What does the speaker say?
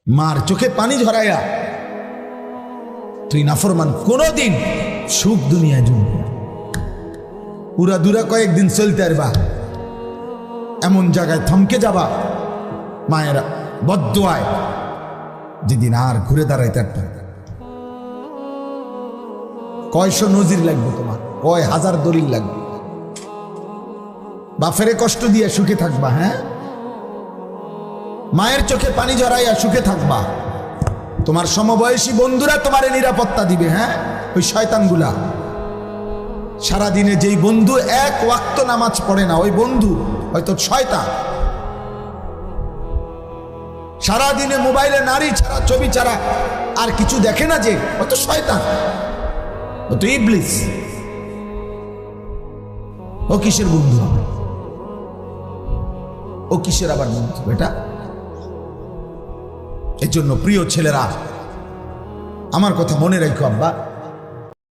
মার চোখে পানি ঝরাইয়া তুই নাফরমান, কোনদিন সুখ দুনিয়ায় জমবে না। পুরা দূরা কয়েকদিন চলতে পারবা, এমন জায়গায় থমকে যাবা মায়ের বদ্দুয়ায়, যেদিন আর ঘুরে দাঁড়াইতে পারবে। কয়শো নজির লাগবে তোমার, কয় হাজার দলিল লাগবে। বাফেরে কষ্ট দিয়ে সুখে থাকবা, হ্যাঁ? মায়ের চোখে পানি ঝরাইয়া সুখে থাকবা। তোমার সমবয়সী বন্ধুরা তোমারে নিরাপত্তা দিবে, হ্যাঁ? ওই শয়তানগুলা সারাদিনে যেই বন্ধু এক ওয়াক্ত নামাজ পড়ে না, ওই বন্ধু হয়তো শয়তান। সারাদিনে মোবাইলে নারী ছাড়া, ছবি ছাড়া আর কিছু দেখে না, যে হয়তো শয়তান, হয়তো ইবলিস। ও কিসের বন্ধু হবে? ও কিসের আবার বন্ধু এটা? এর জন্য প্রিয় ছেলেরা, আমার কথা মনে রাখো আব্বা,